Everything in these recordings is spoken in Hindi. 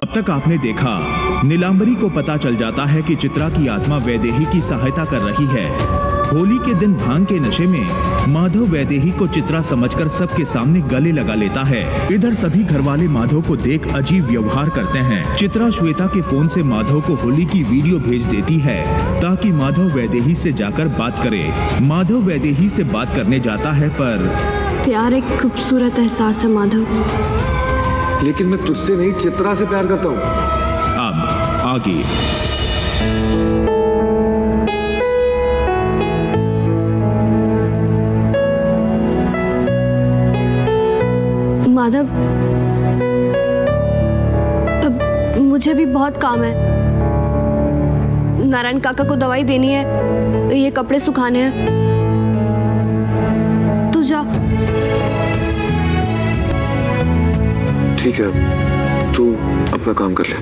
अब तक आपने देखा, नीलांबरी को पता चल जाता है कि चित्रा की आत्मा वैदेही की सहायता कर रही है। होली के दिन भांग के नशे में माधव वैदेही को चित्रा समझकर सबके सामने गले लगा लेता है। इधर सभी घरवाले माधव को देख अजीब व्यवहार करते हैं। चित्रा श्वेता के फोन से माधव को होली की वीडियो भेज देती है ताकि माधव वैदेही से जाकर बात करे। माधव वैदेही से बात करने जाता है पर प्यार एक खूबसूरत एहसास है माधव। लेकिन मैं तुझसे नहीं, चित्रा से प्यार करता हूँ। अब आगे माधव, अब मुझे भी बहुत काम है। नारायण काका को दवाई देनी है, ये कपड़े सुखाने हैं। तू जा। ठीक है, तू अपना काम कर ले।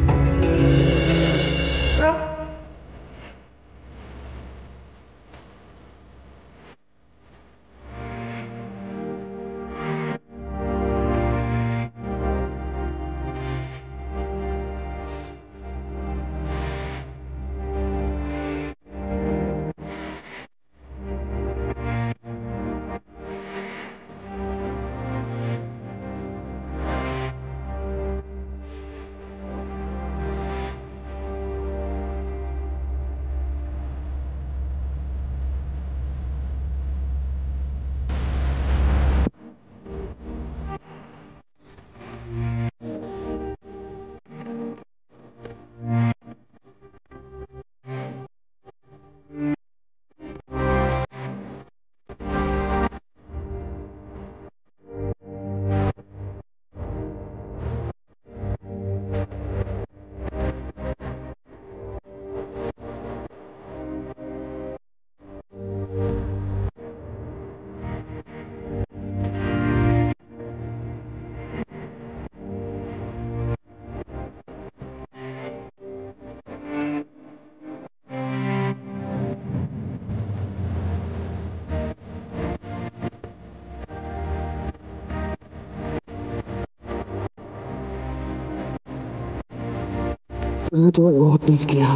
मैंने तुम्हें बहुत मिस किया।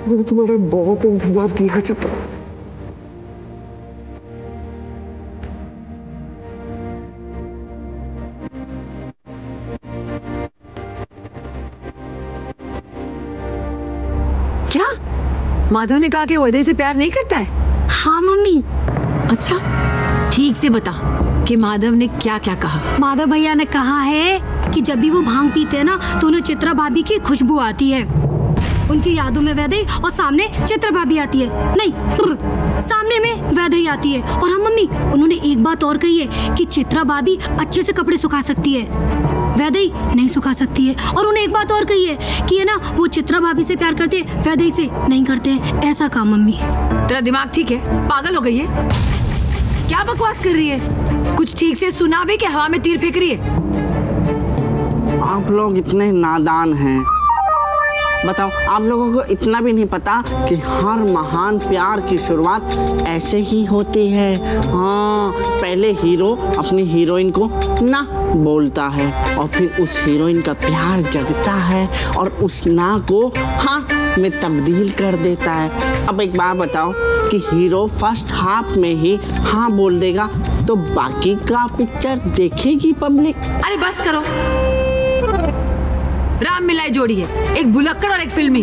मैंने तुम्हारा बहुत इंतजार किया चित्रा। क्या माधव ने कहा कि वैदेही से प्यार नहीं करता है? हाँ मम्मी। अच्छा, ठीक से बता कि माधव ने क्या क्या कहा। माधव भैया ने कहा है कि जब भी वो भांग पीते हैं ना तो उन्हें चित्रा भाभी की खुशबू आती है। उनकी यादों में वैदेही और सामने चित्रा भाभी आती है। नहीं, सामने में वैदेही आती है। और हाँ मम्मी, उन्होंने एक बात और कही है कि चित्रा भाभी अच्छे से कपड़े सुखा सकती है, वैदेही नहीं सुखा सकती है। और उन्हें एक बात और कही है कि है ना, वो चित्रा भाभी से प्यार करते हैं, वैदेही से नहीं करते हैं। ऐसा कहा मम्मी। तेरा दिमाग ठीक है? पागल हो गई है? क्या बकवास कर रही है? कुछ ठीक से सुना भी कि हवा में तीर फेंक रही है? आप लोग इतने नादान हैं। बताओ, आप लोगों को इतना भी नहीं पता कि हर महान प्यार की शुरुआत ऐसे ही होती है। हाँ, पहले हीरो अपनी हीरोइन को ना बोलता है और फिर उस हीरोइन का प्यार जगता है और उस ना को हाँ में तब्दील कर देता है। अब एक बात बताओ कि हीरो फर्स्ट हाफ में ही हाँ बोल देगा तो बाकी का पिक्चर देखेगी पब्लिक? अरे बस करो। राम मिलाई जोड़ी है, एक भुलक्कड़ और एक फिल्मी।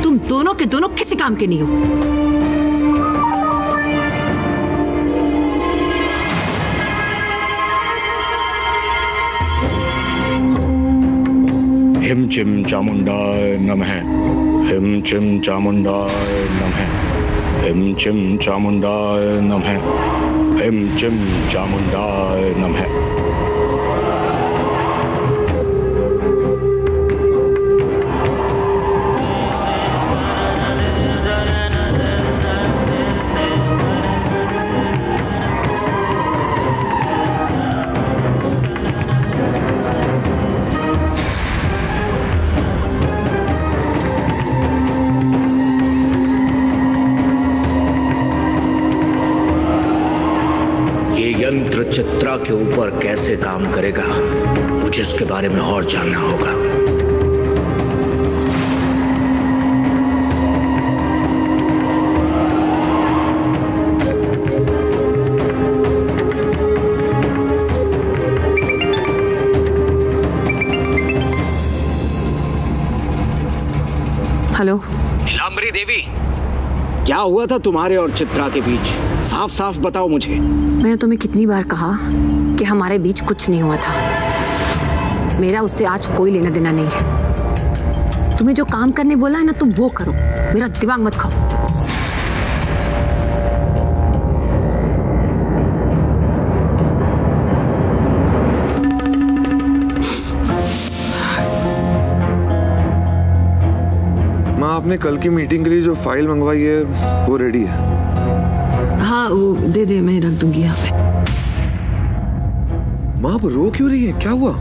तुम दोनों के दोनों किसी काम के नहीं हो। हिम चिम चामुंडाय नमः। हिम चिम चामुंडाय नमः। हिम चिम चामुंडाय नमः। हिम चिम चामुंडाय नमः। चित्रा के ऊपर कैसे काम करेगा मुझे इसके बारे में और जानना होगा। हेलो नीलांबरी देवी, क्या हुआ था तुम्हारे और चित्रा के बीच? साफ साफ बताओ मुझे। मैंने तुम्हें कितनी बार कहा कि हमारे बीच कुछ नहीं हुआ था। मेरा उससे आज कोई लेना देना नहीं है। तुम्हें जो काम करने बोला है ना, तुम वो करो, मेरा दिमाग मत खाओ। माँ, आपने कल की मीटिंग के लिए जो फाइल मंगवाई है वो रेडी है? हाँ, वो दे दे, मैं रख दूंगी यहाँ पे। माँ, आप रो क्यों रही हैं? क्या हुआ?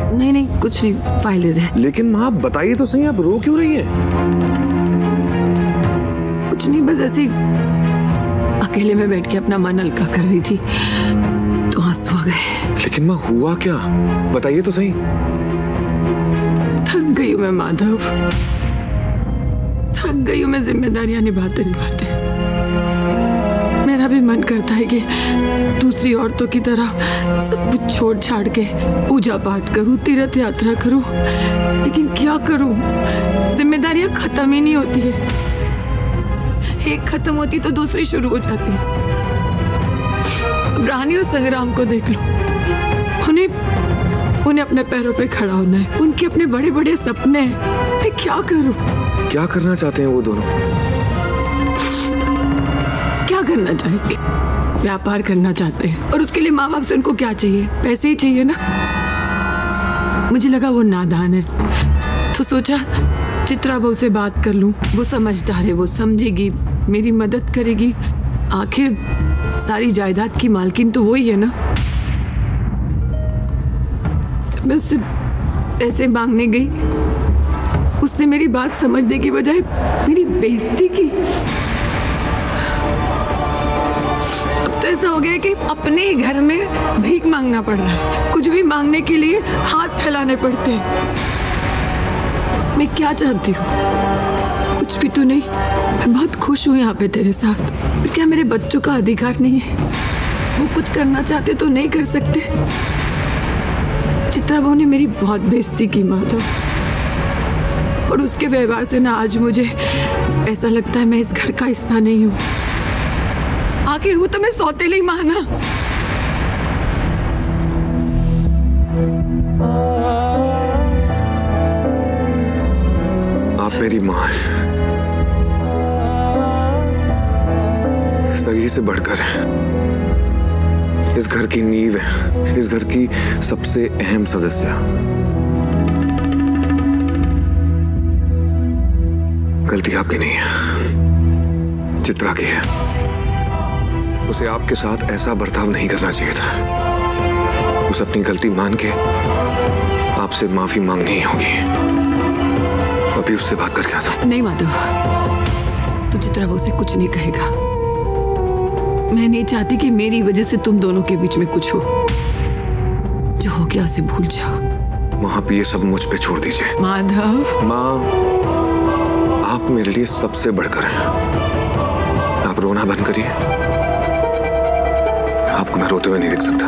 नहीं नहीं, कुछ नहीं, फाइल दे दे। लेकिन माँ, आप बताइए तो सही, आप रो क्यों रही हैं? कुछ नहीं, बस ऐसे अकेले में बैठ के अपना मन हल्का कर रही थी तो आंसू आ गए। लेकिन माँ, हुआ क्या? बताइए तो सही। थक गई हूँ मैं माधव, थक गई हूँ मैं जिम्मेदारियां निभाते निभाते। मेरा भी मन करता है कि दूसरी औरतों की तरह सब कुछ छोड़ छाड़ के पूजा पाठ करूं, तीर्थ यात्रा करूं, लेकिन क्या करूं? जिम्मेदारियां खत्म ही नहीं होती है। एक खत्म होती तो दूसरी शुरू हो जाती है। अब रानी और संग्राम को देख लो, उन्हें अपने पैरों पे खड़ा होना है, उनके अपने बड़े बड़े सपने हैं। मैं क्या करूं? क्या करना चाहते हैं वो दोनों? क्या करना चाहेंगे? व्यापार करना चाहते हैं, और उसके लिए माँ बाप से उनको क्या चाहिए? पैसे ही चाहिए ना। मुझे लगा वो नादान है, तो सोचा चित्रा बहू से बात कर लूं। वो समझदार है, वो समझेगी, मेरी मदद करेगी। आखिर सारी जायदाद की मालकिन तो वही है ना। जब मैं उससे पैसे मांगने गई, उसने मेरी बात समझने की बजाय मेरी बेइज्जती की। अब तो ऐसा हो गया कि अपने ही घर में भीख मांगना पड़ रहा है। कुछ भी मांगने के लिए हाथ फैलाने पड़ते हैं। मैं क्या चाहती हूँ? कुछ भी तो नहीं। मैं बहुत खुश हूँ यहाँ पे तेरे साथ। फिर क्या मेरे बच्चों का अधिकार नहीं है? वो कुछ करना चाहते तो नहीं कर सकते? चित्रा बहू ने मेरी बहुत बेइज्जती की माधव, और उसके व्यवहार से ना आज मुझे ऐसा लगता है मैं इस घर का हिस्सा नहीं हूँ। आखिर हूँ तो मैं सौतेली माँ ना। आप मेरी माँ हैं, सगी से बढ़कर हैं। इस घर की नींव है, इस घर की सबसे अहम सदस्य। गलती आपकी नहीं है, चित्रा की है। उसे आपके साथ ऐसा बर्ताव नहीं करना चाहिए था। उसे अपनी गलती मान के आपसे माफी मांगनी ही होगी। अभी उससे बात करके आता हूं। नहीं माधव, तू चित्रा बहू से कुछ नहीं कहेगा। मैं नहीं चाहती कि मेरी वजह से तुम दोनों के बीच में कुछ हो। जो हो गया उसे भूल जाओ। माँ, आप ये सब मुझ पे छोड़ दीजिए। माधव, माँ, आप मेरे लिए सबसे बढ़कर हैं। आप रोना बंद करिए। आपको मैं रोते हुए नहीं देख सकता।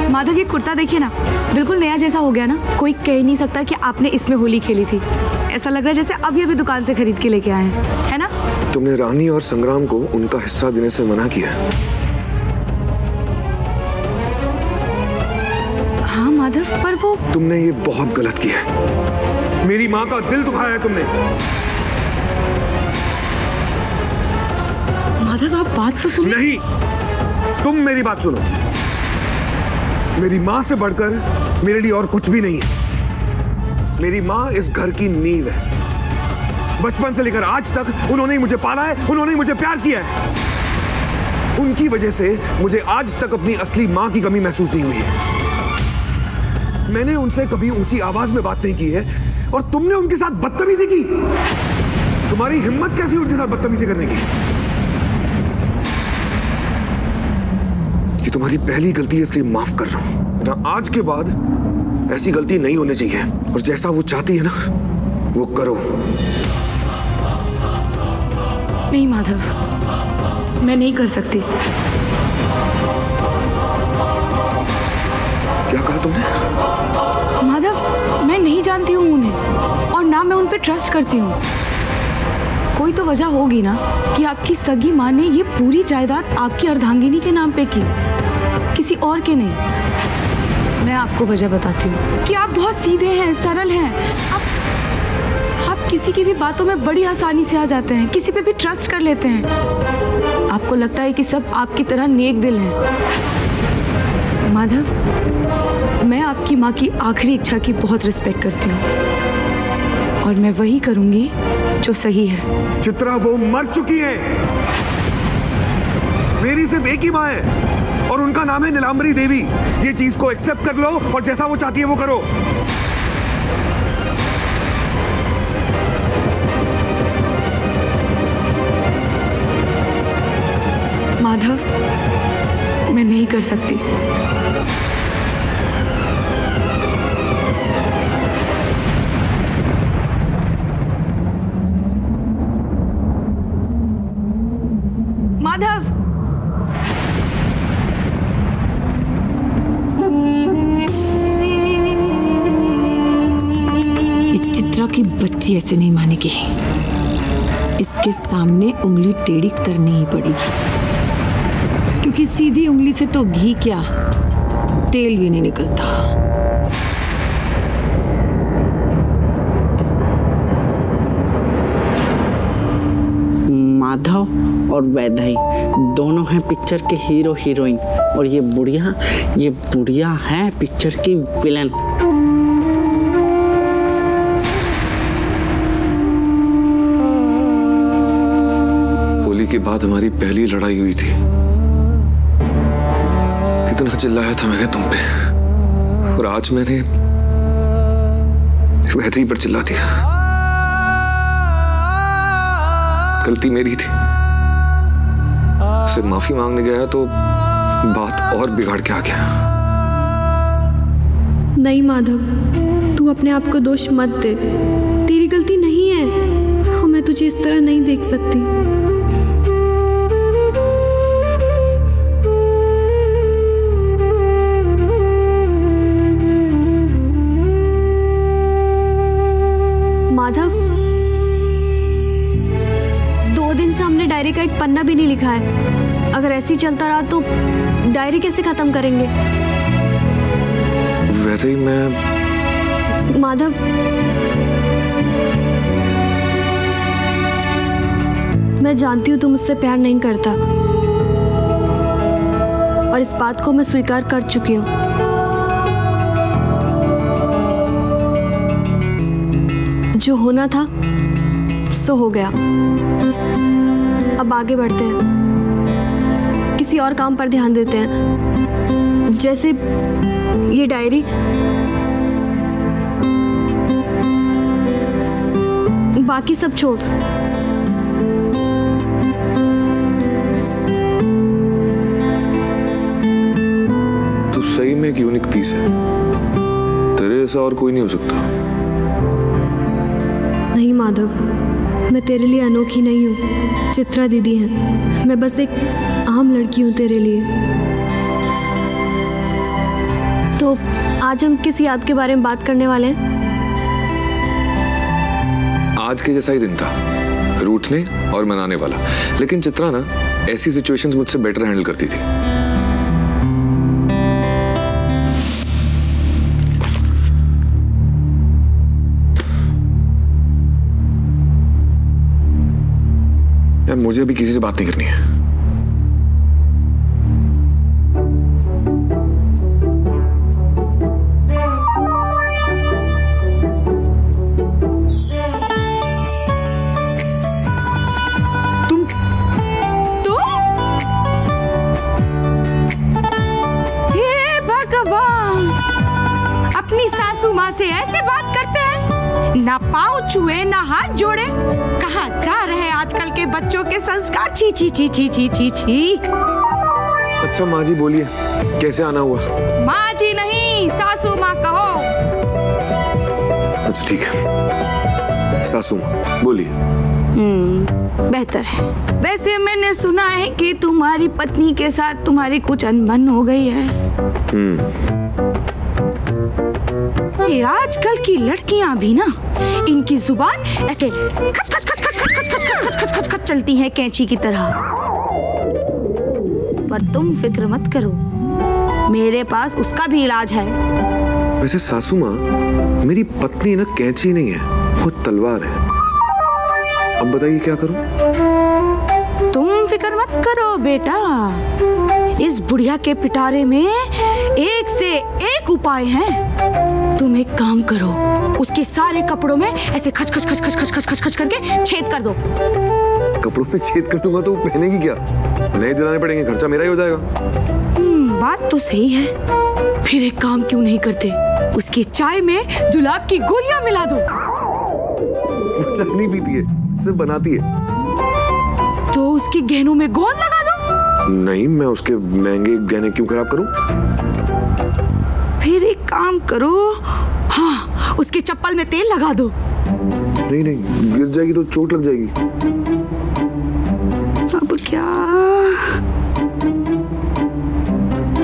माधव, ये कुर्ता देखिए ना, बिल्कुल नया जैसा हो गया ना। कोई कह ही नहीं सकता कि आपने इसमें होली खेली थी। ऐसा लग रहा है जैसे अभी अभी दुकान से खरीद के लेके आए हैं, है ना? तुमने रानी और संग्राम को उनका हिस्सा देने से मना किया। हाँ माधव, पर वो तुमने ये बहुत गलत किया है। मेरी माँ का दिल दुखाया है तुमने। माधव, आप बात तो सुनो। नहीं, तुम मेरी बात सुनो। मेरी माँ से बढ़कर मेरे लिए और कुछ भी नहीं है। मेरी माँ इस घर की नींव है। बचपन से लेकर आज तक उन्होंने ही मुझे पाला है, उन्होंने ही मुझे प्यार किया है। उनकी वजह से मुझे आज तक अपनी असली माँ की कमी महसूस नहीं हुई है। मैंने उनसे कभी ऊंची आवाज में बात नहीं की है और तुमने उनके साथ बदतमीजी की। तुम्हारी हिम्मत कैसी उनके साथ बदतमीजी करने की? ये तुम्हारी पहली गलती है, इसलिए माफ कर रहा हूं। ना आज के बाद ऐसी गलती नहीं होनी चाहिए और जैसा वो चाहती है ना वो करो। नहीं माधव, मैं नहीं कर सकती। क्या कहा तुमने? माधव, मैं नहीं जानती हूँ उन्हें और ना मैं उन पे ट्रस्ट करती हूँ। कोई तो वजह होगी ना कि आपकी सगी माँ ने ये पूरी जायदाद आपकी अर्धांगिनी के नाम पे की, किसी और के नहीं। मैं आपको वजह बताती हूँ कि आप बहुत सीधे हैं, सरल हैं। आप किसी की भी बातों में बड़ी आसानी से आ जाते हैं, किसी पे भी ट्रस्ट कर लेते हैं। आपको लगता है कि सब आपकी तरह नेक दिल हैं। माधव, मैं आपकी माँ की आखिरी इच्छा की बहुत रिस्पेक्ट करती हूँ और मैं वही करूंगी जो सही है। चित्रा, वो मर चुकी है। मेरी सिर्फ एक ही माँ है और उनका नाम है नीलांबरी देवी। ये चीज को एक्सेप्ट कर लो और जैसा वो चाहती है वो करो। माधव, मैं नहीं कर सकती। माधव, ये चित्रा की बच्ची ऐसे नहीं मानेगी। इसके सामने उंगली टेढ़ी करनी ही पड़ेगी, क्योंकि सीधी उंगली से तो घी क्या तेल भी नहीं निकलता। माधव और वैदेही दोनों हैं पिक्चर के हीरो हीरोइन और ये बुढ़िया है पिक्चर की विलन। होली के बाद हमारी पहली लड़ाई हुई थी। कितना चिल्लाया था मैंने तुम पे और आज मैंने वैदेही पर चिल्ला दिया। गलती मेरी थी। उससे माफी मांगने गया तो बात और बिगाड़ के आ गया। नहीं माधव, तू अपने आप को दोष मत दे। तेरी गलती नहीं है और मैं तुझे इस तरह नहीं देख सकती। माधव, 2 दिन से हमने डायरी का एक पन्ना भी नहीं लिखा है। अगर ऐसे ही चलता रहा तो डायरी कैसे खत्म करेंगे? वैसे ही मैं माधव, मैं जानती हूँ तुम मुझसे प्यार नहीं करता और इस बात को मैं स्वीकार कर चुकी हूँ। जो होना था सो हो गया। अब आगे बढ़ते हैं, किसी और काम पर ध्यान देते हैं, जैसे ये डायरी। बाकी सब छोड़। तू सही में एक यूनिक पीस है। तेरे जैसा और कोई नहीं हो सकता। नहीं माधव, मैं तेरे लिए अनोखी नहीं हूँ। चित्रा दीदी हैं, मैं बस एक आम लड़की हूँ तेरे लिए। तो आज हम किस याद के बारे में बात करने वाले हैं? आज के जैसा ही दिन था, रूठने और मनाने वाला। लेकिन चित्रा ना ऐसी सिचुएशंस मुझसे बेटर हैंडल करती थी। यार मुझे अभी किसी से बात नहीं करनी है। ना पाँव छुए ना हाथ जोड़े। कहाँ जा रहे आजकल के बच्चों के संस्कार। छी छी छी छी छी छी छी। अच्छा माँ जी बोलिए, कैसे आना हुआ? माँ जी नहीं, सासू माँ कहो। अच्छा ठीक है, सासू माँ बोलिए। बेहतर है। वैसे मैंने सुना है कि तुम्हारी पत्नी के साथ तुम्हारी कुछ अनबन हो गई है। ये आजकल की लड़कियां भी ना, इनकी जुबान ऐसे खच खच खच खच खच खच खच खच खच खच खच चलती है कैंची की तरह। पर तुम फिक्र मत करो, मेरे पास उसका भी इलाज है। वैसे सासू माँ, मेरी पत्नी ना कैंची नहीं है, वो तलवार है। अब बताइए क्या करूं? तुम फिक्र मत करो बेटा, इस बुढ़िया के पिटारे में एक से एक उपाय है। तुम एक काम करो, उसके सारे कपड़ों में ऐसे खच खच खच खच खच खच खच खच करके छेद कर दो। कपड़ों में छेद कर दूंगा तो वो पहनेगी क्या? नए दिलाने पड़ेंगे, खर्चा मेरा ही हो जाएगा। बात तो सही है। फिर एक काम क्यों नहीं करते, उसकी चाय में जुलाब की गोलियां मिला दो। वो चाय नहीं पीती है, सिर्फ बनाती है। तो उसके गहनों में गोंद लगा दो। नहीं, मैं उसके महंगे गहने क्यों खराब करूं? फिर एक काम करो, हाँ, उसके चप्पल में तेल लगा दो। नहीं नहीं, गिर जाएगी तो चोट लग जाएगी। अब क्या?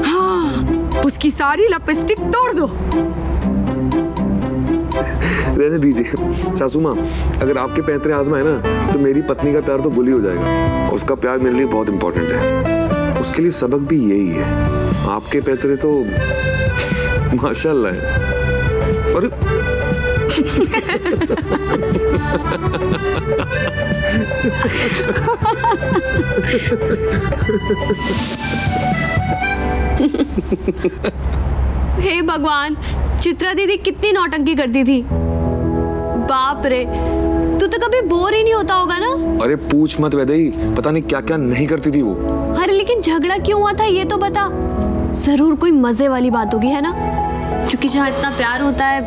हाँ, उसकी सारी लिपस्टिक तोड़ दो। रहने दीजिए सासू माँ, अगर आपके पैंतरे आजमाए ना तो मेरी पत्नी का प्यार तो गुल ही हो जाएगा। उसका प्यार मेरे लिए बहुत इंपॉर्टेंट है, उसके लिए सबक भी यही है। आपके पैंतरे तो माशाल्लाह है। अरे हे भगवान, चित्रा दीदी कितनी नौटंकी करती थी। बाप रे, तू तो कभी बोर ही नहीं होता होगा ना? अरे पूछ मत वैदेही, पता नहीं क्या क्या नहीं करती थी वो। अरे लेकिन झगड़ा क्यों हुआ था ये तो बता। जरूर कोई मजे वाली बात होगी, है ना? क्योंकि जहाँ इतना प्यार होता है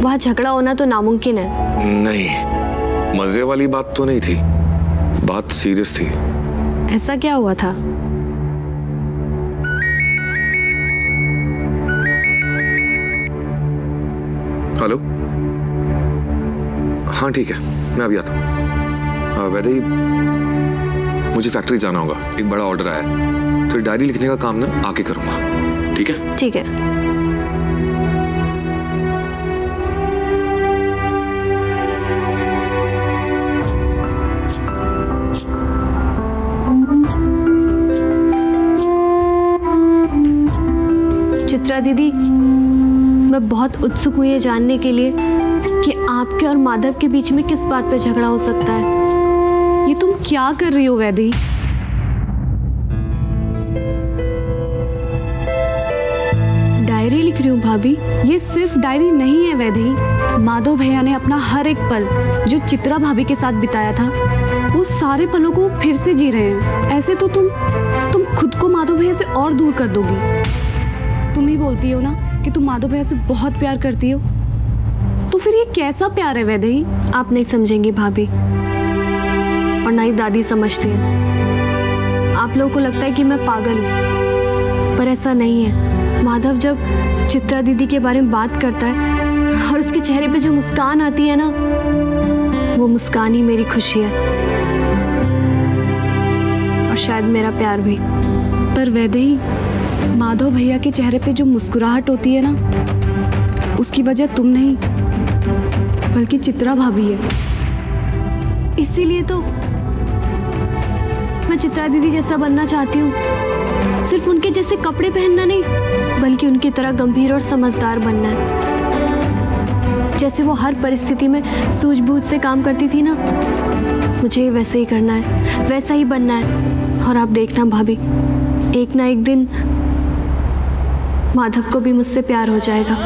वहाँ झगड़ा होना तो नामुमकिन है। नहीं, मजे वाली बात तो नहीं थी, बात सीरियस थी। ऐसा क्या हुआ था? हेलो, हाँ ठीक है, मैं अभी आता हूँ। वैदेही, मुझे फैक्ट्री जाना होगा, एक बड़ा ऑर्डर आया है, तो डायरी लिखने का काम ना आके करूंगा, ठीक है? ठीक है। चित्रा दीदी, मैं बहुत उत्सुक हूँ ये जानने के लिए कि आपके और माधव के बीच में किस बात पे झगड़ा हो सकता है। ये तुम क्या कर रही हो वैदेही? डायरी लिख रही हूँ भाभी। ये सिर्फ डायरी नहीं है वैदेही, माधव भैया ने अपना हर एक पल जो चित्रा भाभी के साथ बिताया था, वो सारे पलों को फिर से जी रहे हैं। ऐसे तो तुम खुद को माधव भैया से और दूर कर दोगी। तुम ही बोलती हो ना कि तुम माधव भैया से बहुत प्यार करती हो, तो फिर ये कैसा प्यार है वैदेही? आप नहीं समझेंगी भाभी, और ना ही दादी समझती है। आप लोगों को लगता है कि मैं पागल हूँ, पर ऐसा नहीं है। माधव जब चित्रा दीदी के बारे में बात करता है और उसके चेहरे पे जो मुस्कान आती है ना, वो मुस्कान ही मेरी खुशी है, और शायद मेरा प्यार भी। पर वैदेही, माधव भैया के चेहरे पे जो मुस्कुराहट होती है ना, उसकी वजह तुम नहीं बल्कि चित्रा भाभी है। इसीलिए तो मैं चित्रा दीदी जैसा बनना चाहती हूँ। सिर्फ उनके जैसे कपड़े पहनना नहीं, बल्कि उनकी तरह गंभीर और समझदार बनना है। जैसे वो हर परिस्थिति में सूझबूझ से काम करती थी ना, मुझे वैसे ही करना है, वैसा ही बनना है। और आप देखना भाभी, एक ना एक दिन माधव को भी मुझसे प्यार हो जाएगा।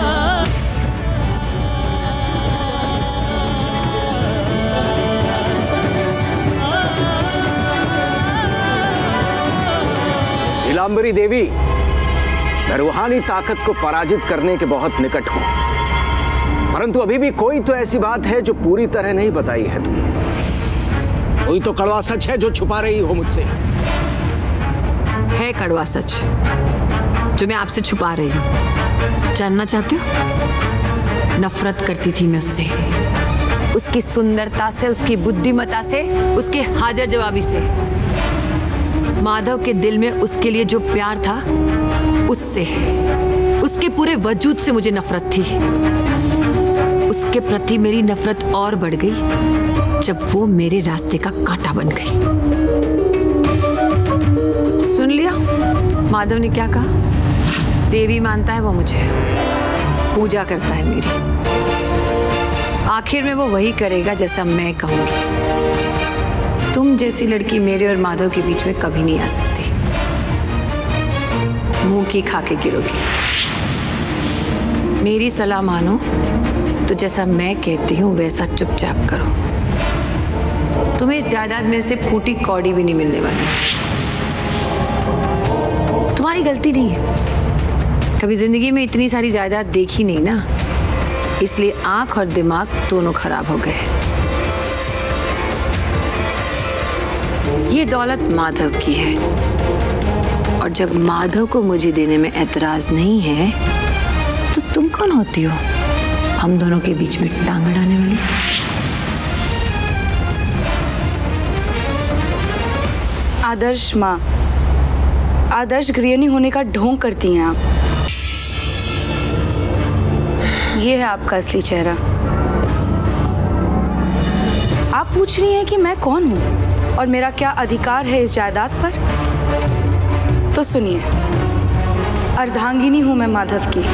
नीलांबरी देवी, मैं रूहानी ताकत को पराजित करने के बहुत निकट हूं। परंतु अभी भी कोई तो ऐसी बात है जो पूरी तरह नहीं बताई है तुमने। कोई तो कड़वा सच है जो छुपा रही हो मुझसे। है कड़वा सच जो मैं आपसे छुपा रही हूँ। जानना चाहते हो? नफरत करती थी मैं उससे, उसकी सुंदरता से, उसकी बुद्धिमत्ता से, उसके हाजिर जवाबी से। माधव के दिल में उसके लिए जो प्यार था, उससे, उसके पूरे वजूद से मुझे नफरत थी। उसके प्रति मेरी नफरत और बढ़ गई जब वो मेरे रास्ते का कांटा बन गई। सुन लिया माधव ने क्या कहा? देवी मानता है वो मुझे, पूजा करता है मेरी। आखिर में वो वही करेगा जैसा मैं कहूंगी। तुम जैसी लड़की मेरे और माधव के बीच में कभी नहीं आ सकती। मुंह की खा के गिरोगी। मेरी सलाह मानो तो जैसा मैं कहती हूँ वैसा चुपचाप करो। तुम्हें इस जायदाद में से फूटी कौड़ी भी नहीं मिलने वाली। तुम्हारी गलती नहीं है, कभी जिंदगी में इतनी सारी जायदाद देखी नहीं ना, इसलिए आंख और दिमाग दोनों खराब हो गए। ये दौलत माधव की है, और जब माधव को मुझे देने में ऐतराज नहीं है तो तुम कौन होती हो हम दोनों के बीच में टांग अड़ाने वाली? आदर्श माँ, आदर्श गृहिणी होने का ढोंग करती हैं आप। ये है आपका असली चेहरा। आप पूछ रही हैं कि मैं कौन हूँ और मेरा क्या अधिकार है इस जायदाद पर? तो सुनिए, अर्धांगिनी हूँ मैं माधव की,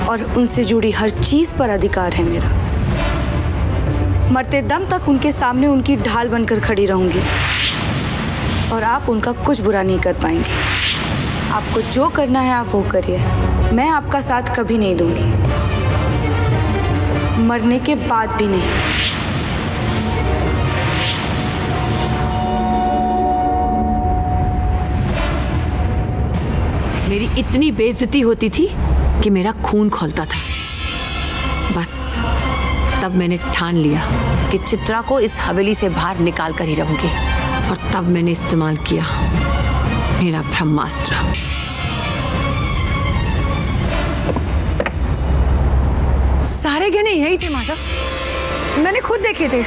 और उनसे जुड़ी हर चीज पर अधिकार है मेरा। मरते दम तक उनके सामने उनकी ढाल बनकर खड़ी रहूंगी, और आप उनका कुछ बुरा नहीं कर पाएंगे। आपको जो करना है आप वो करिए, मैं आपका साथ कभी नहीं दूंगी, मरने के बाद भी नहीं। मेरी इतनी बेइज्जती होती थी कि मेरा खून खौलता था। बस तब मैंने ठान लिया कि चित्रा को इस हवेली से बाहर निकाल कर ही रहूंगी, और तब मैंने इस्तेमाल किया मेरा ब्रह्मास्त्र। सारे गहने यही थे माधव, मैंने खुद देखे थे।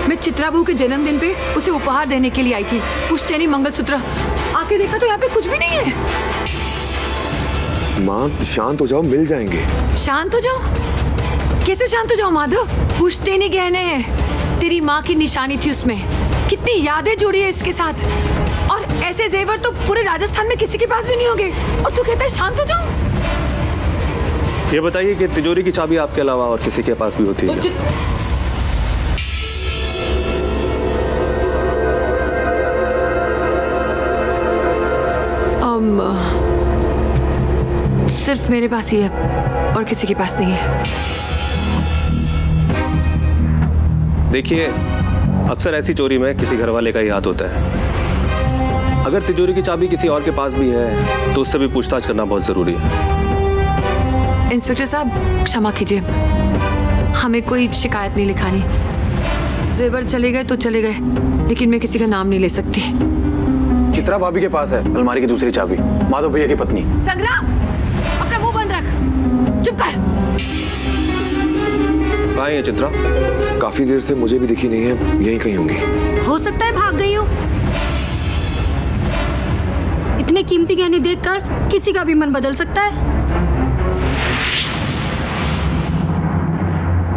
मैं चित्रा बहू के जन्मदिन पे उसे उपहार देने के लिए आई थी, पुश्तैनी मंगलसूत्र। आके देखा तो यहाँ पे कुछ भी नहीं है। माँ शांत हो जाओ, मिल जाएंगे। शांत हो जाओ? कैसे शांत हो जाओ माधव? पुश्तैनी गहने हैं, तेरी माँ की निशानी थी उसमें, कितनी यादें जुड़ी है इसके साथ, और ऐसे जेवर तो पूरे राजस्थान में किसी के पास भी नहीं होंगे, और तू कहता है शांत हो जाओ? ये बताइए कि तिजोरी की चाबी आपके अलावा और किसी के पास भी होती है? सिर्फ मेरे पास ही है और किसी के पास नहीं है। देखिए, अक्सर ऐसी चोरी में किसी घर वाले का ही हाथ होता है। अगर तिजोरी की चाबी किसी और के पास भी है तो उससे भी पूछताछ करना बहुत जरूरी है। इंस्पेक्टर साहब क्षमा कीजिए, हमें कोई शिकायत नहीं लिखानी। जेवर चले गए तो चले गए, लेकिन मैं किसी का नाम नहीं ले सकती। चित्रा भाभी के पास है अलमारी की दूसरी चाबी, माधव भैया की पत्नी। संग्राम, अपना मुंह बंद रख, चुप कर। कहाँ है चित्रा? काफी देर से मुझे भी दिखी नहीं है, यहीं कहीं होंगी। हो सकता है भाग गई हो। इतने कीमती गहने देखकर किसी का भी मन बदल सकता है।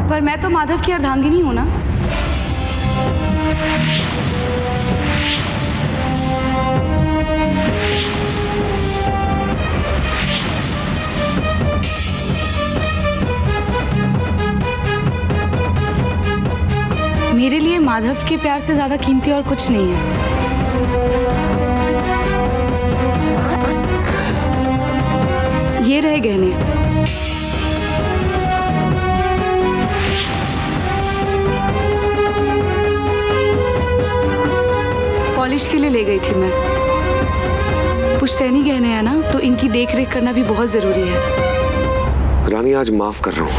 पर मैं तो माधव की अर्धांगिनी हूं ना। मेरे लिए माधव के प्यार से ज्यादा कीमती और कुछ नहीं है। ये रहे गहने। पॉलिश के लिए ले गई थी मैं। पुश्तैनी गहने हैं ना, तो इनकी देख रेख करना भी बहुत जरूरी है। रानी, आज माफ कर रहा हूं।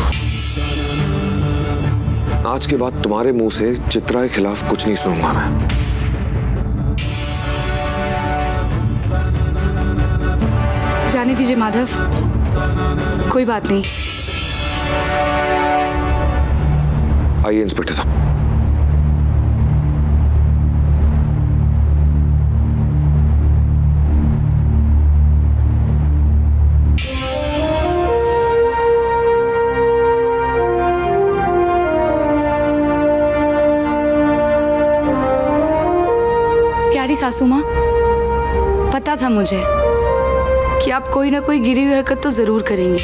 आज के बाद तुम्हारे मुंह से चित्रा के खिलाफ कुछ नहीं सुनूंगा मैं। जाने दीजिए माधव, कोई बात नहीं। आइए इंस्पेक्टर साहब। प्यारी सासू माँ, पता था मुझे कि आप कोई ना कोई गिरी हुई हरकत तो जरूर करेंगी,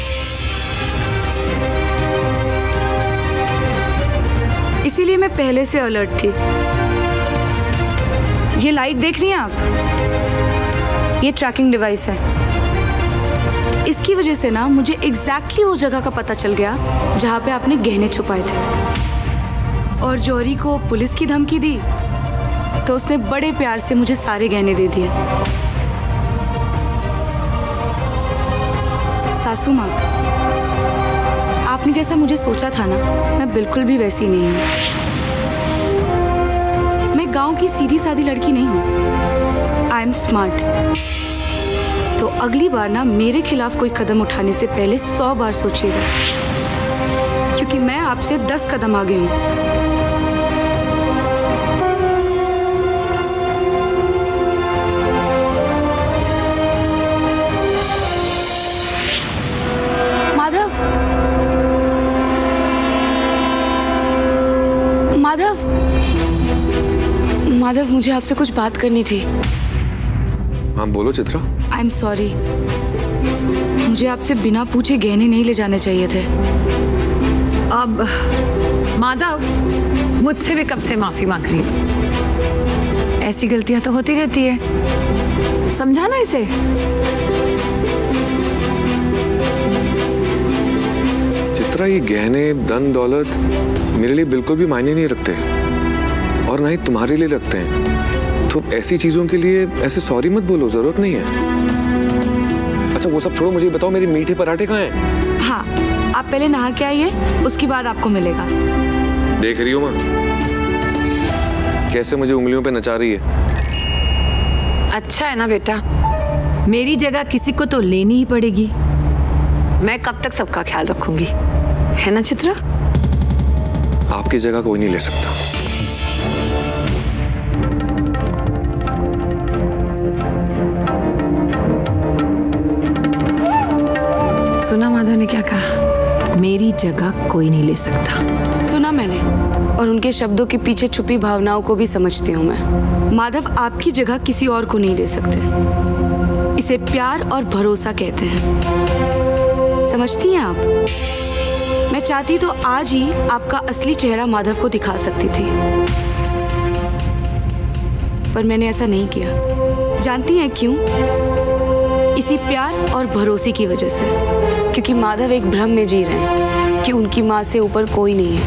इसीलिए मैं पहले से अलर्ट थी। ये लाइट देख रही हैं आप, ये ट्रैकिंग डिवाइस है। इसकी वजह से ना मुझे एग्जैक्टली उस जगह का पता चल गया जहां पे आपने गहने छुपाए थे। और जौहरी को पुलिस की धमकी दी तो उसने बड़े प्यार से मुझे सारे गहने दे दिए। सासू माँ, आपने जैसा मुझे सोचा था ना, मैं बिल्कुल भी वैसी नहीं हूँ। मैं गांव की सीधी सादी लड़की नहीं हूँ। I am smart. तो अगली बार ना मेरे खिलाफ कोई कदम उठाने से पहले 100 बार सोचिएगा, क्योंकि मैं आपसे 10 कदम आगे हूँ। माधव, माधव, मुझे आपसे कुछ बात करनी थी। हाँ बोलो चित्रा। आई एम सॉरी, मुझे आपसे बिना पूछे गहने नहीं ले जाने चाहिए थे। अब माधव, मुझसे भी कब से माफी मांग रही है। ऐसी गलतियां तो होती रहती है, समझाना इसे। चित्रा, ये गहने धन दौलत मेरे लिए बिल्कुल भी मायने नहीं रखते और ना ही तुम्हारे लिए रखते हैं। तो ऐसी चीजों के लिए ऐसे सॉरी मत बोलो, जरूरत नहीं है। अच्छा वो सब छोड़ो, मुझे बताओ मेरे मीठे पराठे कहाँ हैं? हाँ, आप पहले नहा के आइए, उसके बाद आपको मिलेगा। देख रही हो माँ कैसे मुझे उंगलियों पे नचा रही है। अच्छा है ना बेटा, मेरी जगह किसी को तो लेनी ही पड़ेगी। मैं कब तक सबका ख्याल रखूंगी, है ना चित्रा? आपकी जगह कोई नहीं ले सकता। सुना माधव ने क्या कहा? मेरी जगह कोई नहीं ले सकता। सुना मैंने, और उनके शब्दों के पीछे छुपी भावनाओं को भी समझती हूँ मैं। माधव आपकी जगह किसी और को नहीं दे सकते। इसे प्यार और भरोसा कहते हैं, समझती हैं आप? मैं चाहती तो आज ही आपका असली चेहरा माधव को दिखा सकती थी, पर मैंने ऐसा नहीं किया। जानती हैं क्यों? इसी प्यार और भरोसे की वजह से, क्योंकि माधव एक भ्रम में जी रहे हैं कि उनकी माँ से ऊपर कोई नहीं है,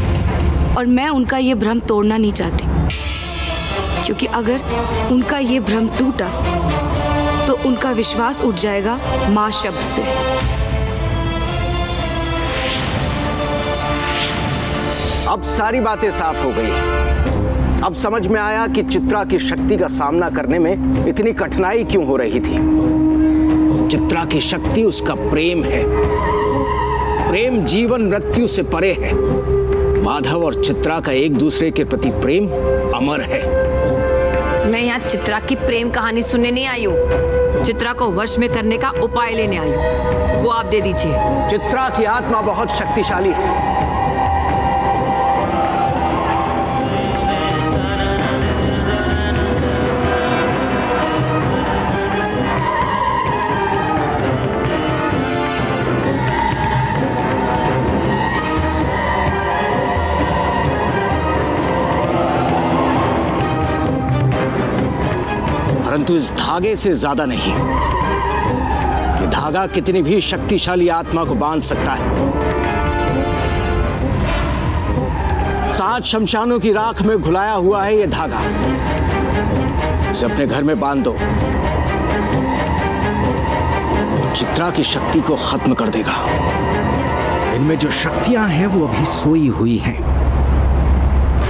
और मैं उनका ये भ्रम तोड़ना नहीं चाहती, क्योंकि अगर उनका ये भ्रम टूटा तो उनका विश्वास उठ जाएगा माँ शब्द से। अब सारी बातें साफ हो गई। अब समझ में आया कि चित्रा की शक्ति का सामना करने में इतनी कठिनाई क्यों हो रही थी। चित्रा की शक्ति उसका प्रेम है। प्रेम जीवन मृत्यु से परे है। माधव और चित्रा का एक दूसरे के प्रति प्रेम अमर है। मैं यहाँ चित्रा की प्रेम कहानी सुनने नहीं आई हूँ, चित्रा को वश में करने का उपाय लेने आई हूँ। वो आप दे दीजिए। चित्रा की आत्मा बहुत शक्तिशाली है। परंतु इस धागे से ज्यादा नहीं। ये धागा कितनी भी शक्तिशाली आत्मा को बांध सकता है। 7 शमशानों की राख में घुलाया हुआ है ये धागा। इसे अपने घर में बांध दो, चित्रा की शक्ति को खत्म कर देगा। इनमें जो शक्तियां हैं वो अभी सोई हुई हैं।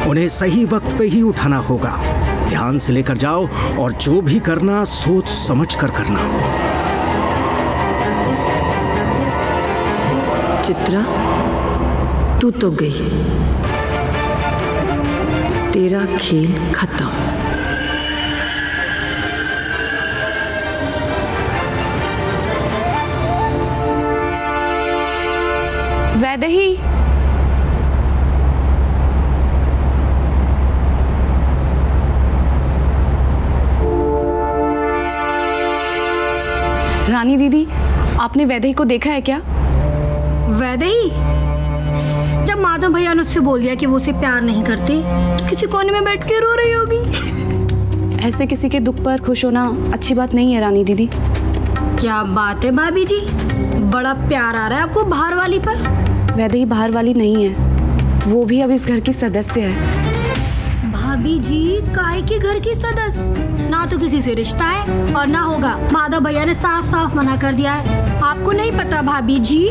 उन्हें सही वक्त पे ही उठाना होगा। ध्यान से लेकर जाओ और जो भी करना सोच समझ कर करना। चित्रा, तू तो गई, तेरा खेल खत्म। वैदेही, रानी दीदी, आपने वैदेही को देखा है क्या? वैदेही? जब माधव भैया ने उससे बोल दिया कि वो उसे प्यार नहीं करते तो किसी कोने में बैठ के रो रही होगी। ऐसे किसी के दुख पर खुश होना अच्छी बात नहीं है रानी दीदी। क्या बात है भाभी जी, बड़ा प्यार आ रहा है आपको बाहर वाली पर। वैदेही बाहर वाली नहीं है, वो भी अब इस घर की सदस्य है। भाभी जी, काहे के घर की सदस्य? ना तो किसी से रिश्ता है और ना होगा। माधव भैया ने साफ साफ मना कर दिया है। आपको नहीं पता भाभी जी?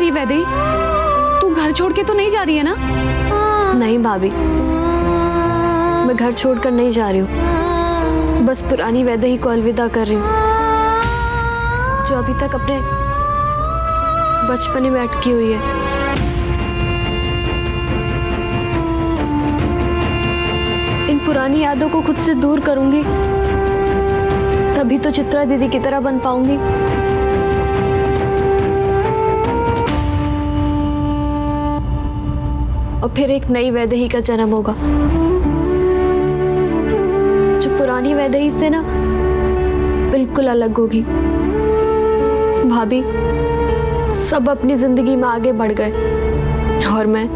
वैदेही, तू घर छोड़ के तो नहीं जा रही है ना? नहीं भाभी, मैं घर छोड़कर नहीं जा रही हूँ। बस पुरानी वैदेही को अलविदा कर रही हूँ, जो अभी तक अपने बचपने में अटकी हुई है। इन पुरानी यादों को खुद से दूर करूंगी, तभी तो चित्रा दीदी की तरह बन पाऊंगी। और फिर एक नई वैदेही का जन्म होगा, जो पुरानी वैदेही से ना बिल्कुल अलग होगी। भाभी, सब अपनी जिंदगी में आगे बढ़ गए और मैं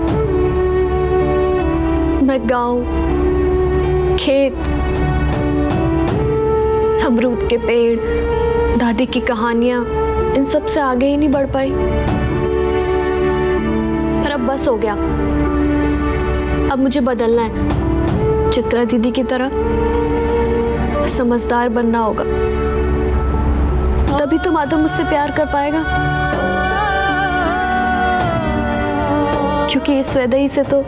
गांव, खेत, अमरूद के पेड़, दादी की कहानियां, इन सब से आगे ही नहीं बढ़ पाई। पर अब बस हो गया, अब मुझे बदलना है। चित्रा दीदी की तरह समझदार बनना होगा, तभी तो माधव मुझसे प्यार कर पाएगा। क्योंकि इस वैदेही से तो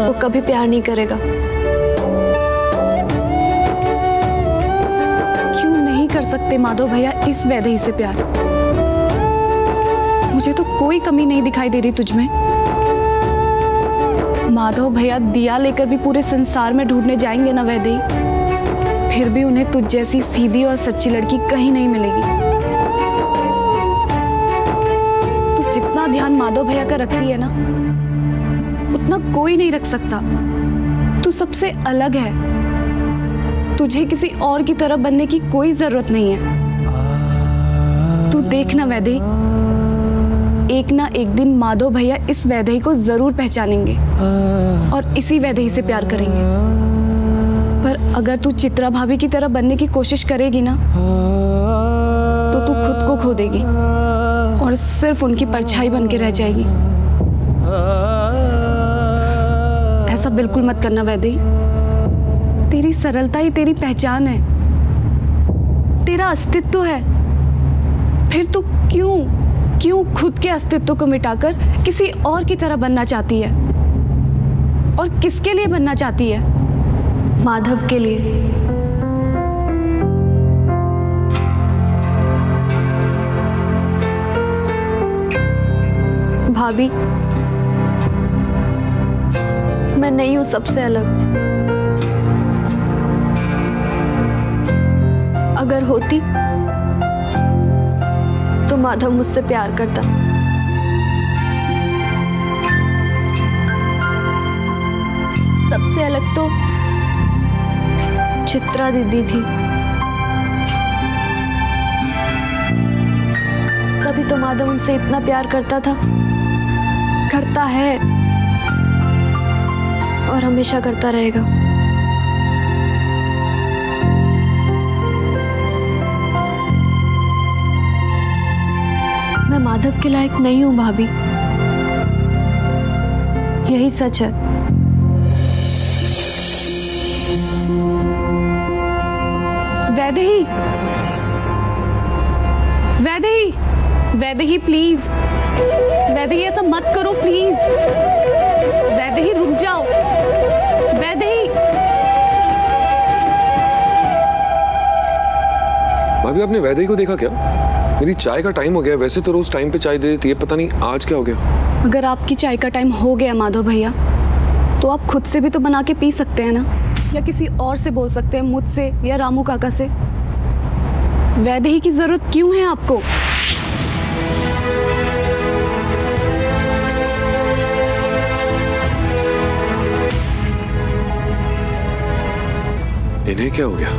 वो कभी प्यार नहीं करेगा। क्यों नहीं कर सकते माधव भैया इस वैदेही से प्यार? मुझे तो कोई कमी नहीं दिखाई दे रही तुझमें। माधव भैया दिया लेकर भी पूरे संसार में ढूंढने जाएंगे ना वैदेही, फिर भी उन्हें तुझ जैसी सीधी और सच्ची लड़की कहीं नहीं मिलेगी। तू जितना ध्यान माधव भैया का रखती है ना, उतना कोई नहीं रख सकता। तू सबसे अलग है, तुझे किसी और की तरह बनने की कोई जरूरत नहीं है। तू देखना वैदेही, एक ना एक दिन माधव भैया इस वैदेही को जरूर पहचानेंगे और इसी वैदेही से प्यार करेंगे। पर अगर तू चित्रा भाभी की तरह बनने की कोशिश करेगी ना, तो तू खुद को खो देगी और सिर्फ उनकी परछाई बन के रह जाएगी। ऐसा बिल्कुल मत करना वैदेही। तेरी सरलता ही तेरी पहचान है, तेरा अस्तित्व है। फिर तू क्यों खुद के अस्तित्व को मिटाकर किसी और की तरह बनना चाहती है? और किसके लिए बनना चाहती है? माधव के लिए। भाभी, मैं नहीं हूं सबसे अलग। अगर होती तो माधव मुझसे प्यार करता। सबसे अलग तो चित्रा दीदी थी। तभी तो माधव उनसे इतना प्यार करता था, करता है और हमेशा करता रहेगा। मैं माधव के लायक नहीं हूं भाभी, यही सच है। वैदेही, वैदेही, वैदेही प्लीज, वैदेही ऐसा मत करो प्लीज। वैदेही रुक जाओ, वैदेही। भाभी आपने वैदेही को देखा क्या? मेरी चाय का टाइम हो गया। वैसे तो रोज टाइम पे चाय दे देती है, पता नहीं आज क्या हो गया। अगर आपकी चाय का टाइम हो गया माधव भैया, तो आप खुद से भी तो बना के पी सकते हैं ना, या किसी और से बोल सकते हैं, मुझसे या रामू काका से। वैदेही की जरूरत क्यों है आपको? इन्हें क्या हो गया?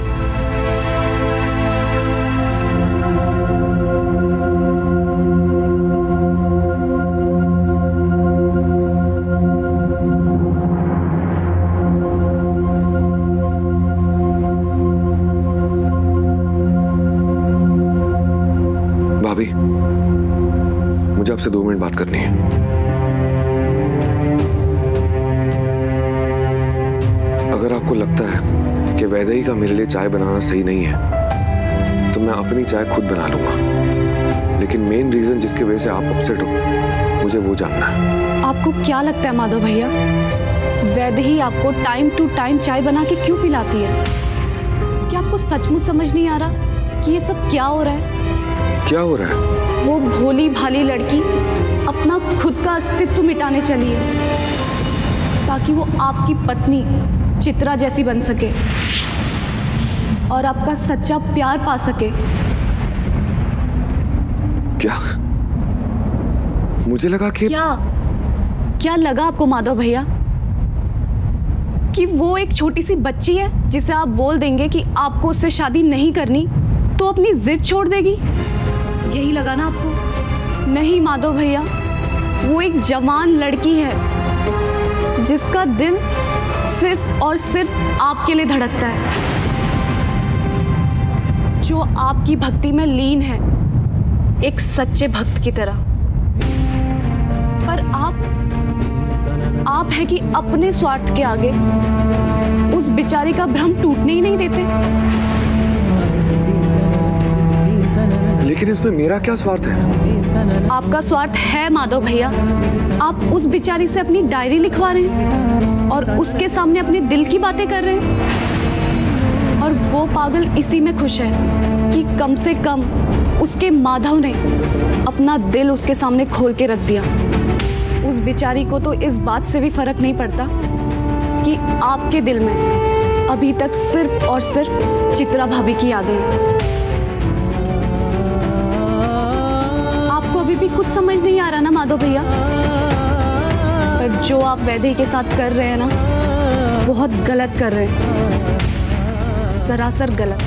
भाभी, मुझे आपसे 2 मिनट बात करनी है। अगर आपको लगता है कि वैदेही का मेरे लिए चाय बनाना सही नहीं है, तो मैं अपनी चाय खुद बना लूंगा। लेकिन मेन रीजन जिसकी वजह से आप अपसेट हो, मुझे वो जानना है। आपको क्या लगता है माधव भैया, वैदेही आपको टाइम टू टाइम चाय बना के क्यों पिलाती है? क्या आपको सचमुच समझ नहीं आ रहा कि ये सब क्या हो रहा है? क्या हो रहा है? वो भोली भाली लड़की अपना खुद का अस्तित्व मिटाने चली है, ताकि वो आपकी पत्नी चित्रा जैसी बन सके और आपका सच्चा प्यार पा सके। क्या? मुझे लगा कि क्या लगा आपको माधव भैया कि वो एक छोटी सी बच्ची है जिसे आप बोल देंगे कि आपको उससे शादी नहीं करनी तो अपनी जिद छोड़ देगी? यही लगा ना आपको? नहीं माधव भैया, वो एक जवान लड़की है जिसका दिल सिर्फ और सिर्फ आपके लिए धड़कता है, जो आपकी भक्ति में लीन है, एक सच्चे भक्त की तरह। पर आप है कि अपने स्वार्थ के आगे उस बेचारी का भ्रम टूटने ही नहीं देते। लेकिन इसमें मेरा क्या स्वार्थ है? आपका स्वार्थ है माधव भैया। आप उस बेचारी से अपनी डायरी लिखवा रहे हैं और उसके सामने अपने दिल की बातें कर रहे हैं, और वो पागल इसी में खुश है कि कम से कम उसके माधव ने अपना दिल उसके सामने खोल के रख दिया। उस बेचारी को तो इस बात से भी फर्क नहीं पड़ता कि आपके दिल में अभी तक सिर्फ और सिर्फ चित्रा भाभी की यादें हैं। आपको अभी भी कुछ समझ नहीं आ रहा ना माधव भैया? पर जो आप वैदेही के साथ कर रहे हैं ना, बहुत गलत कर रहे हैं, सरासर गलत।